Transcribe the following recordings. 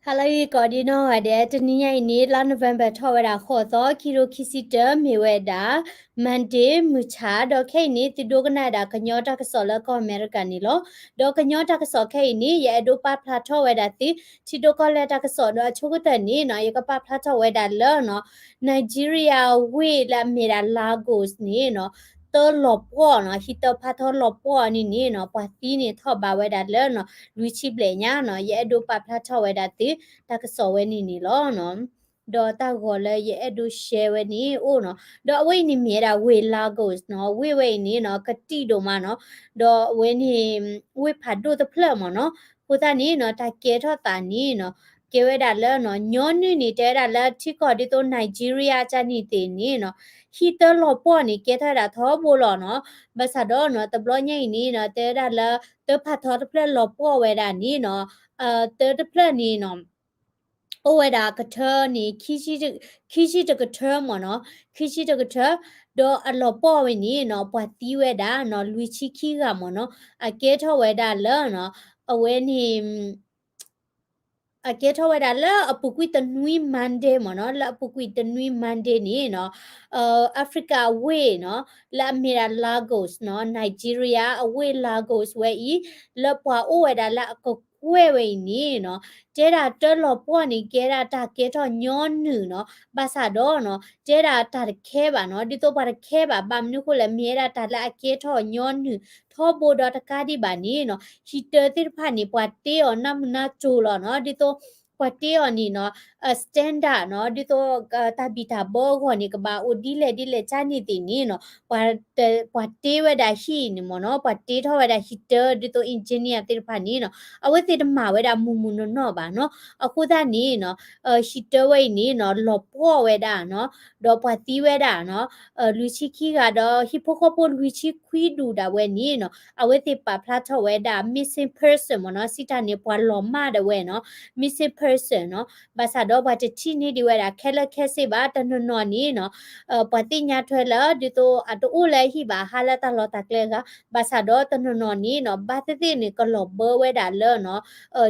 Hello, Cordino, Ade, Tania, need La November Tower, Hoto, Kiro Kisita, Miweda, Mande, Muchad, okay, need the Doganada, Kanyota Sola, Americanilo, Docanyota Soke, ni, Yadopa Plateau, Wedati, Tidocoleta Soda, Chugutani, no, Yakapa Plateau, Weda Lerno, Nigeria, we la Mira Lagos, Nino. ตัวหลบป้อเนาะฮิตเตอร์พาทอหลบป้อนี่เนาะปาตีนี่ทอบาไว้ดัดเลยเนาะลุยชิเบลญาเนาะยะดูปาพลาทอไว้ดัดติตากสอเวนี่ล้อเนาะดอตากอเลยยะดูเชเวนี่โอ้เนาะดอเวนี่เมียดาเวลาโกสเนาะเวนี่เนาะกะติโดมาเนาะดอเวนี่เวพัดดูตะเพลมเนาะพุตานี่เนาะตาเกทอตานี่เนาะเกเวดาเลเนาะย้อนนี่เตดาเลที่กอดิโตไนจีเรียจานี่เตนี่เนาะฮีเตอร์หลบป้อนี่เกทาดาทอบูลอเนาะ บาสะดอเนาะตะบลอใหญ่นี่เนาะเตดาละเตพัดทอตะเพลลอปัวเวดานี่เนาะเตตะเพลนี่เนาะโอเวดากะเทอนี่คิชิตะกะเทอมเนาะคิชิตะกะเทอดออะลอปัวเวนี่เนาะปะตีเวดาเนาะลุยชิคิกะมเนาะอะเกทอเวดาเลเนาะอเวนี่အကဲထောဝဒါလာအပုကွီတနွီမန်ဒေမနော်လာအပုကွီတနွီမန်ဒေနီနော်အာဖရိကဝေနော်လာမီရာလာဂိုစ်နော်နိုင်ဂျီးရီးယားအဝေလာဂိုစ်ဝဲဤလပွာအိုဝဒါလာအကကွဲဝဲနီနော်ကျဲတာတလောပွားနီကဲတာတာကဲထောညောနူနော်ဘာသာတော့နော်ကျဲတာတာခဲပါနော်ဒီတော့ပါခဲပါဗမ်နုခုလည်းမြဲတာတာလာအကဲထောညောနူထောဘိုဒတကာဒီပါနီနော်ဟီတတိဖာနီပွားတေောနမနာချိုလောနော်ဒီတော့ပွားတေောနီနော်စတန်ဒါနော်ဒီတော့တာဘီတာဘောခေါနီကဘာအိုဒီလေချာနီတီနီနော်ပွာတေဝဒါဟီနီမနော်ပွာတေထောဝဒါဟီတဒီတော့အင်ဂျင်နီယာတိဖာနီနော်အဝတိတမဝဒါမူမူနော်ပါနော်အခုဒါနီနော်ဟီတဝိနီနော်လောပေါ်ဝဒါနော်တော့ပွာတီဝဒါနော်လူချီခီကတော့ဟီပိုခိုပိုလူချီခွီဒူဒါဝဲနီနော်အဝတိပါဖလာထောဝဲဒါ missing person မနော်စီတာနေပွာလောမဒဝဲနော် missing person နော်ဘာသာတော့ဘာတိနေဒီဝဲဒါခဲလက်ခဲစေပါတနနော်နီနော်ပတိညာထွဲလာဒီတော့အတူလဲဟိပါဟာလာတလောတကလေကဘာသာတော့တနနော်နီနော်ဘာတိနေကလောဘဝဲဒါလောနော်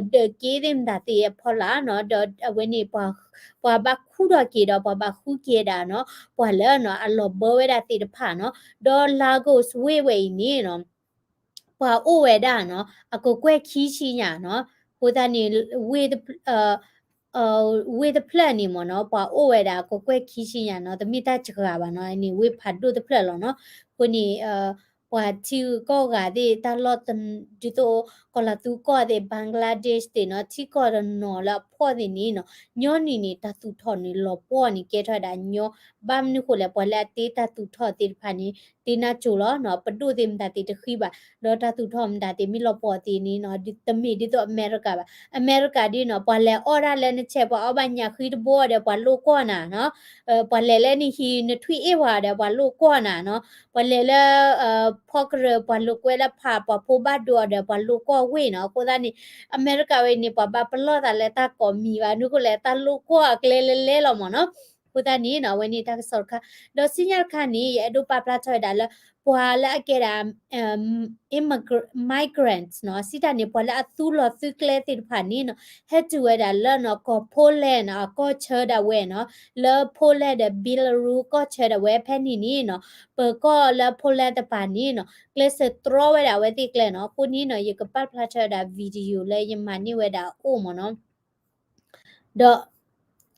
เดกီดิมดาติพอละเนาะเดเวนี่ปะบักคู่ดอกีดอปะบักคู่เกดาเนาะปะเลเนาะอะลอเบเวดาติดผาเนาะดอลาโกสเวเวนี่เนาะปะโอเวดาเนาะอะโกแควคีชิญาเนาะโหตานี่เวดwith the plan นี่มเนาะปะโอเวดาโกแควคีชิญาเนาะตะมิตาจกะบาเนาะอันนี้เวพัดดู the plan เนาะคนนี้ปะทิวก็กะดิตาลอตันดิโตก็ละตูก็เดบังกลาเทศเตเนาะที่ก็เนาะละพ่อดินี่เนาะညောနီနီတတူထော်နီလောပေါ်နီကဲထတာညောဘမ်နုကိုလေပေါ်လက်တေတတူထော်တေဖာနီတေနာချိုလောနော်ပဒုတေမတတေတခိပါလောတတူထော်မတတေမီလောပေါ်တေနီနော်ဒီတမီဒီတော့အမေရိကပါအမေရိကဒီနော်ပေါ်လေအော်ရာလဲနချက်ပေါ်အဘညာခိတဘောတဲ့ပေါ်လိုကောနာနော်ပေါ်လေလဲနီဟီနထွေအေဝါတဲ့ပေါ်လိုကောနာနော်ပေါ်လေလဲဖော့ကရပေါ်လိုကွဲလာဖာပေါ်ဖိုဘတ်ဒေါ်တဲ့ပေါ်လိုကောဝေနော်ကိုသားနီအမေရိကဝေနီပေါ်ဘာပလောတာလဲတာကောမီပါနုကိုလေတာလူကိုအကလေလေလောမနော်พุทธานี่เนาะวันนี้ทักษะค่ะดอสิญญาค่ะนี่อดูปาปลาถอยดาละปัวละอเกดาmigrants เนาะสิตานี่ปัวละอตุลอตุเคลติผานี่เนาะเฮตูเวดาละเนาะก็โพแลนด์เนาะก็เชดาเวเนาะละโพแลนด์เบลารูก็เชดาเวแพนี่นี่เนาะเปก็ละโพแลนด์ตะปานี่เนาะเกลเสตรอเวดาเวติเกลเนาะปุนี่เนาะยกปาปลาถอยดาวิดีโอเลยยมานี่เวดาโอมเนาะดอ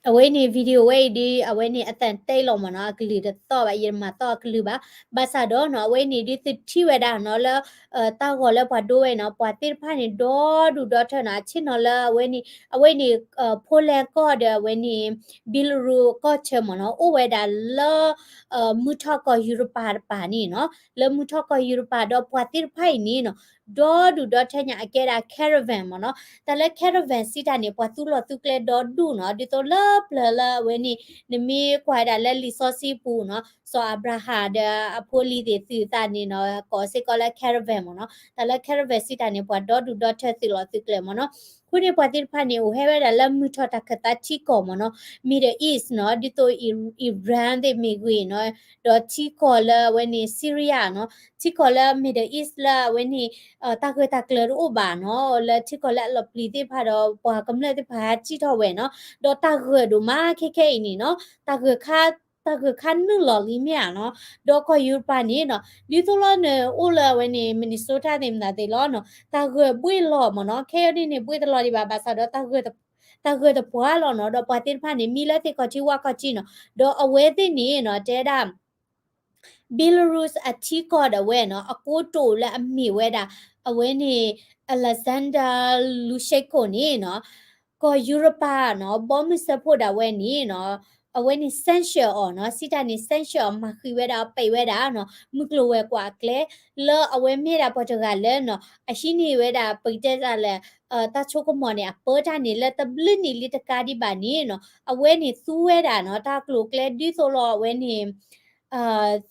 အဝဲနေဗီဒီယိုဝဲဒီအဝဲနေအတန်တိတ်လုံးမနော်ကလီတော့ပါရမတော့ကလီပါဘာသာတော့နော်အဝဲနေဒီတိဝဲတာနော်လတာကောလဘဒိုဝဲနော်ပွာတိဖာနေဒေါ်ဒူဒေါ်ထနာချင်နော်လအဝဲနေဖိုလဲကော့တဲ့အဝဲနေဘီလရူကော့ချမနော်အဝဲတာလမူထကောယူရိုပါပါနေနော်လမူထကောယူရိုပါတော့ပွာတိဖိုင်နေနော်ဒေါ်ဒူဒေါ်ထညာအကဲတာ caravan မနော်တလဲ caravan စီတာနေပွာသူလောသူကလေဒေါ်ဒူနော်ဒီတော့လပလဝဲနီနမီခွာဒါလဲလီဆောစီပူနော်ဆောအဘရာဟာဒအဖိုလီဒီစီတာနေနော်ကောစေကောလဲ caravan မနော်တလဲ caravan စီတာနေပွာဒေါ်ဒူဒေါ်ထစီလောသူကလေမနော် ခုနေပွားတိဖာနေဟဲဝဲဒါလမှုထတာခတာချီကောမနော် Middle East နော်ဒီတို Iran ਦੇမေကွေနော်တော့ချီကောလာဝဲနေ Syria နော်ချီကောလာ Middle East လာဝဲနေတာခွေတာကလရူဘာနော်လာချီကောလာလပလီတိဖာတော့ပွာကမလက်တိဖာချီတော့ဝဲနော်တော့တာခွေဒူမာခဲနီနော်တာခွေခါတာခွေခါနုလော်လီမြာနော်တော့ခေါ်ယူပါနေနော်ဒီဆိုလောနေအိုလာဝဲနေ Minnesota နေမနာတေလောနော်တာခွေပွေလောမနော်ခဲရနေပွေတလော်ဒီပါပါဆိုတော့တာခွေတပွားလောနော်တော့ပွားတိဖာနေမီလက်တိကောချီဝါကောချီနော်တော့အဝဲတိနေနော်တဲတာ Belarus အချီကောဒဝဲနော်အကိုတိုလက်အမိဝဲတာအဝဲနေ Alexander Lukashenko နေနော်ကောယူရိုပါနော်ဘောမစဖို့တာဝဲနေနော်အဝဲနေ censure အော်နော်စီတာနေ censure မှာခွေဝဲတာပိတ်ဝဲတာနော်မကလိုဝဲကွာကလေလောအဝဲမြေတာပေါ်တကလဲနော်အရှိနေဝဲတာပိတ်တဲ့ကလဲတာချိုကမော်နေအပေါ်တာနေလက်တဘလနေလီတကာဒီပါနေနော်အဝဲနေသူးဝဲတာနော်တာကလိုကလေဒီဆိုလောအဝဲနေ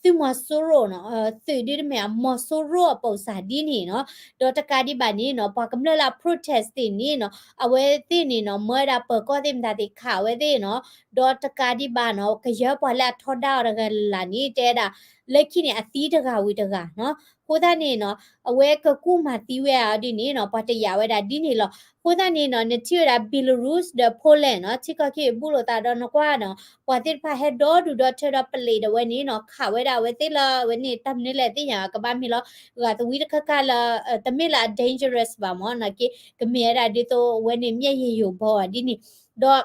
သူမဆိုရိုနော်သူဒီမြာမဆိုရိုပေါ်စာဒီနေနော်ဒေါ်တကာဒီပါနေနော်ပါကမလာ protest တင်နေနော်အဝဲတင်နေနော်မွဲတာပေါ်ကောတင်တာတိခါဝဲတဲ့နော်ဒေါ်တကာဒီပါနော်ကရပေါ်လာထော်ဒါရကလာနေတဲ့တာလက်ခိနေအသီးတကာဝီတကာနော်ကိုသားနေနော်အဝဲကကုမာတီးဝဲအဒီနေနော်ပါတရဝဲတာဒီနေလောကိုသားနေနော်နချီရာ Belarus the Poland နော်ချီကကေဘူးလို့တာတော့နကွာနော်ပွာတိဖာဟက်ဒေါ်ဒူဒေါ်ထရပလေဒဝဲနေနော်ခဝဲတာဝဲတိလာဝဲနေတမ်နေလေတိညာကဘာမီလောကတဝီတခကလာတမေလာ dangerous ပါမောနော်ကေကမေရာဒီတိုဝဲနေမြက်ရယူဘောဒီနေတော့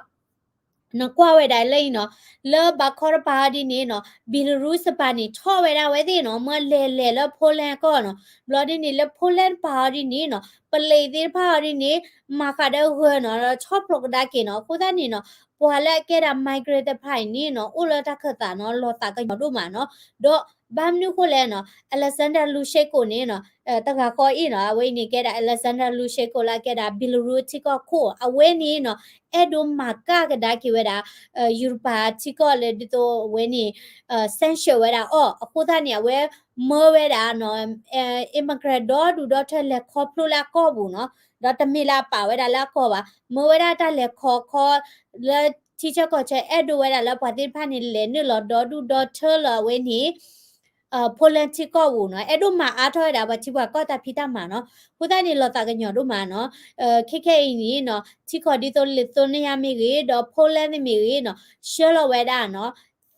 နော်ကွာဝဲတိုင်းလိမ့်နော်လောဘခေါ်ပါဒီနေနော်ဘီလရုစ်ပါနေထောဝဲတာဝဲတဲ့နော်မလဲလောဖိုလန်ကောနော်ဘလော်ဒီနေလောဖိုလန်ပါဒီနေနော်ပလေသေးပါဒီနေမာခါတဲ့ဟွနော်ချော့ပလော့ဒါကေနော်ကိုသားနေနော်ပွာလက်ကဲတာ migrate ဖိုင်နေနော်ဥလတာခတာနော်လောတာကတို့မှာနော်တော့ဘမ်နုခိုလဲနော် Alexander Lukashenko နေနော်တကခေါ်ဤနော်အဝဲနေကဲတာ Alexander Lukashenko လာကဲတာ Belarus ချီကောခိုအဝဲနေနော်အဲ့ဒိုမာကကဒါကိဝဲတာယူရိုပါချီကောလေဒီတိုဝဲနေဆန်ရှယ်ဝဲတာအော်အခုသားနေဝဲမောဝဲတာနော်immigrant တော့ဒူတော့ထက်လက်ခေါ်ဖလိုလာကောဘူးနော်တော့တမီလာပါဝဲတာလာခေါ်ပါမောဝဲတာတက်လက်ခေါ်လက်ทีเชอร์ก็ใช้แอดดูไว้แล้วปฏิพันธ์นี่เลนนี่หรอดอดูดอเธอละเวนี่โพลันชิก็วูเนาะแอดดูมาอาทอยดาบัชิว่าก็ตาพิตามาเนาะพุทธานี่เราตากันหยอดูมาเนาะเคอีนี่เนาะชิก็ดิโตลิโตเนี่ยมีกีดอโพลันนี่มีกีเนาะเชื่อละเวดาเนาะ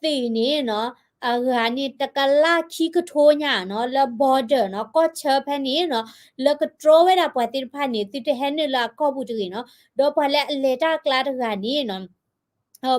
ตีนี่เนาะอานี่ตะกะลาคีกโทญ่าเนาะแล้วบอร์เดอร์เนาะก็เชอแพนี่เนาะแล้วก็โตรเวดาปฏิพันธ์นี่ติเฮนนี่ละก็บุตรีเนาะดอพอและเลตากลาดกานี่เนาะ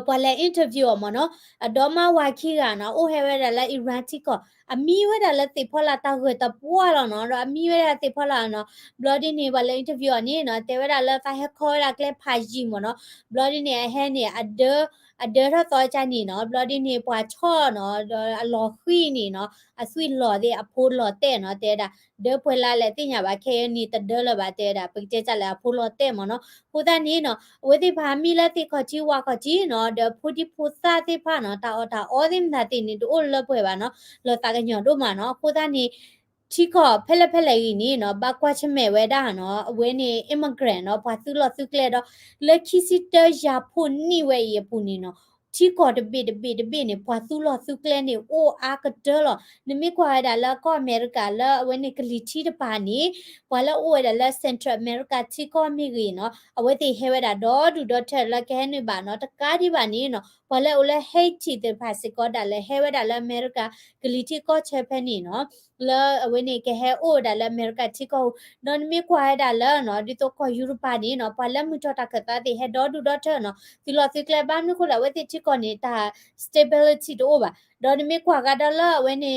ปอลอินเทอร์วิวมอเนาะดอมาวาคีกาเนาะโอเฮเวดาละอิรันติกอมีเวดาละติพอลาตาเฮตะปัวแล้วเนาะอมีเวดาติพอลาเนาะบลอดี้นี่บาละอินเทอร์วิวนี่เนาะเตเวดาละตาเฮคอละเคลพาจิมอเนาะบลอดี้นี่เฮนี่အဒေရတော့ချာနီနော်ဘလဒီနေပွားချောနော်အလော်ခွီနီနော်အဆွီလော်တဲ့အဖိုးလော်တဲ့နော်တဲ့တာဒေဖွေလာလေတင်ညာပါခဲနီတဒေလပါတဲ့တာပိကျချလာအဖိုးလော်တဲ့မနော်ဟိုတနီနော်ဝေတိဘာမီလက်တိခချီဝါခချီနော်ဒဖူဒီဖူစာတိဖာနော်တာအော်ဒင်နာတင်နီတို့လပွဲပါနော်လော်တာကညောတို့မှာနော်ဟိုတနီချီခောဖဲလက်ကြီးနီနော်ဘကွာချမဲဝဲတာနော်အဝဲနေ immigrant နော်ဘာသူလော်သူကလေတော့လက်ခီစီတယာဖုန်နီဝဲရပူနီနော်ที่กอดเบเนี่ยพอสู้หลอสู้แกลเนี่ยโอ้อากระเดอหรอนี่ไม่กว่าดาแล้วก็อเมริกาแล้วเว้นในกลิที่ตะปานี้พอแล้วโอ้ดาแล้วเซ็นทรัลอเมริกาที่ก็มีกีเนาะเอาไว้ที่เฮเวดาดอดูดอเทแล้วแกนี่บาเนาะตะกาที่บานี้เนาะพอแล้วโอ้แล้วเฮที่ตะพาสิก็ดาแล้วเฮเวดาแล้วอเมริกากลิที่ก็เชเพนี่เนาะแล้วเว้นในแกเฮโอ้ดาแล้วอเมริกาที่ก็นอนไม่กว่าดาแล้วเนาะดิโตก็ยุโรปานี้เนาะพอแล้วมือจอตะกะตาที่เฮดอดูดอเทเนาะที่หลอสิแกลบ้านนี่คนละเว้ที่ที่ก็นี่ตาstability တော့ပါတော့ဒီမြကွာကဒါလာဝဲနေ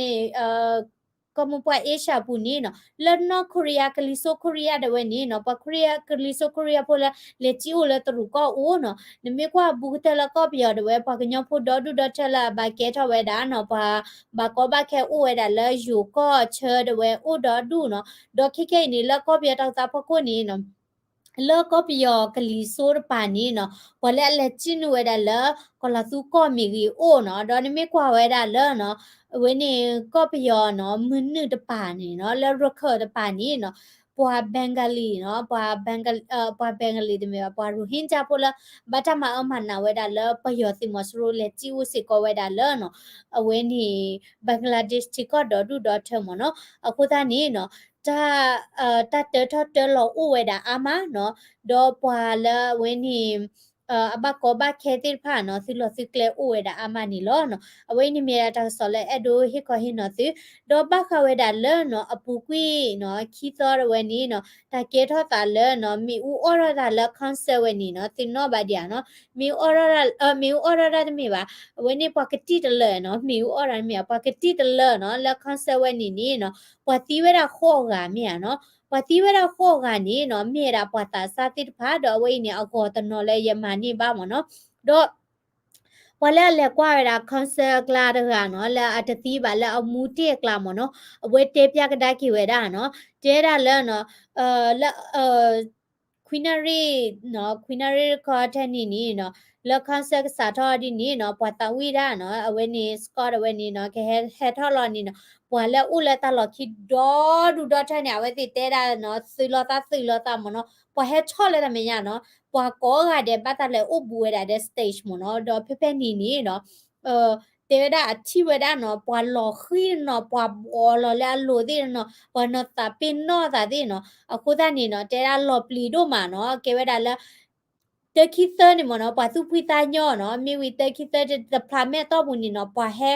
ကမပွားအေရှာပူနေနော်လနော်ကိုရီးယားကလီဆိုကိုရီးယားတဝဲနေနော်ပကိုရီးယားကလီဆိုကိုရီးယားပေါ်လာလက်ချီဦးလက်တူကောအိုနော်ဒီမြကွာဘူးတလကောပြရတဝဲပကညဖို့ဒေါ်ဒူဒေါ်ချလာဘကဲထဝဲဒါနော်ဘာကောဘခဲဦးဝဲဒါလဲယူကောချဲတဝဲဦးဒေါ်ဒူနော်ဒေါ်ခိနေလကောပြတောက်တာဖကိုနေနော်လောကပယောကလီဆိုရပါနီနော်ဘလဲလက်ချင်းဝဲဒါလကလာသူကောမီဂီအိုနော်ဒေါ်နမီကွာဝဲဒါလနော်ဝင်းနေကောပယောနော်မွန်းနတပါနီနော်လဲရခတပါနီနော် ပွာဘင်္ဂလီနော်ပွာဘင်္ဂလီတမေပွာရူဟင်ဂျာပိုလာဘတ်တမအမနာဝဲတာလပယောစီမစရိုလေချီဝစီကောဝဲတာလနော်အဝဲနီဘင်္ဂလားဒေ့ရှ်တီကောဒေါ်ဒူဒေါ်ထမနော်အခုသားနေနော်တာတတ်တလောဥဝဲတာအမနော်ဒေါ်ပွာလဝဲနီအဘကောဘခဲတိဖာနော်စီလောစီကလေဥဝဲတာအမနီလောနော်အဝဲနီမီရာတာဆော်လေအဒိုဟိခဟိနော်စီဒေါ်ဘခဝဲတာလဲနော်အပူကွီနော်ခီသောရဝဲနီနော်တာကေထောတာလဲနော်မီဦးအော်ရတာလဲခွန်ဆယ်ဝဲနီနော်တင်နော်ဘာဒီယာနော်မီဦးအော်ရမီဦးအော်ရတမီပါဝဲနီပကတိတလဲနော်မီဦးအော်ရမီပကတိတလဲနော်လဲခွန်ဆယ်ဝဲနီနီနော်ပတိဝဲတာခေါ်ကမီယာနော်ပတိဝဲတာခေါ်ကနီနော်မြေတာပတာစာတိဖာတော့ဝဲနီအကောတနော်လဲယမနီပါမနော်တော့ဝလဲလဲကွာရတာကွန်ဆယ်ကလာတကနော်လဲအတတိပါလဲအမူတေကလာမနော်အဝဲတေပြကဒါကီဝဲတာနော်တဲတာလဲနော်လဲခွီနရီနော်ခွီနရီခေါ်တဲ့နီနော်လဲကွန်ဆယ်စာတော်ဒီနီနော်ပွာတဝီတာနော်အဝဲနီစကော့အဝဲနီနော်ကဟဲထော်လော်နီနော်ပွာလဲဦးလဲတလော်ခိဒေါ်ဒူဒေါ်တဲ့နေအဝဲတိတဲတာနော်စီလောတာမနော်ပွာဟဲချော့လဲတမညာနော်ပွာကောကတဲ့ပတ်တလဲဥပူဝဲတာတဲ့ stage မနော်တော့ဖေနီနော်တေဒါအချီဝဲတာနော်ပွာလော်ခီနော်ပွာဘောလော်လဲလိုတဲ့နော်ပွာနော်တာပင်နော်တာတဲ့နော်အခုတနေနော်တေဒါလော်ပလီတို့မှာနော်ကေဝဲတာလဲတခိသနေမနော်ပွာသူဖိတာညောနော်မိဝီတခိသတဲ့ဖလာမဲတော့ဘူးနေနော်ပွာဟဲ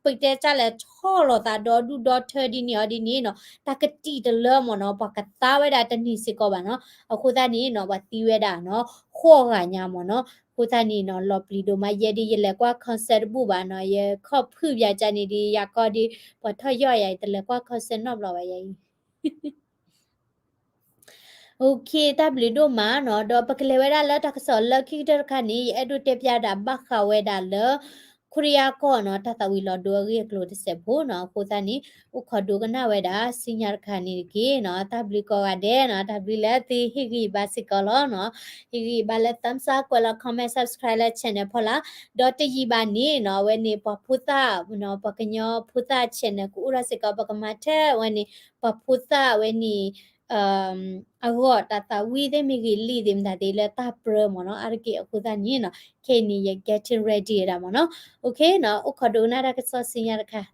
ပိတဲကြလဲချောလော်တာဒေါ်ဒူဒေါ်30နီဒီနီနော်တကတိတလမနော်ပွာကတာဝဲတာတနီစီကောပါနော်အခုတနေနော်ပွာတီးဝဲတာနော်ခေါ်ကညာမနော်ကိုသနီနော်လော်ပလီဒိုမယေဒီရလေကွာကွန်ဆာဘူဘာနော်ယေခော့ဖူပြကြနေဒီယာကောဒီပထရော့ရိုက်တလေကွာကွန်ဆာနော်ဘလော်ပါယေโอเคตับลิโดมาเนาะดอปกเลเวดาละตักซอลคิดคานีเอดูเตปยาดาบักขเวดาลคุริยาก็เนาะตะตะวีลอดอเรียกโลดเสโพเนาะโคตานีอุขอดูกันนาเวดาสิญญาคานีกีเนาะตับลิก็วาเดเนาะตับลิละติฮิกิบาสิกอลเนาะฮิกิบาละตัมซากวละคอมเมนต์ subscribe ละ channel พอละดอตยีบานีเนาะเวนีปพุตาเนาะปะกญอพุตา channel กูอุราสิกอปะกมาเทเวนีปพุตาเวนีago tata we de mi gi li dim da de la ta pro mo no ar ki aku da ni no ke ni ye getting ready ra mo no okay no u khodo na ra ka so sin ya ka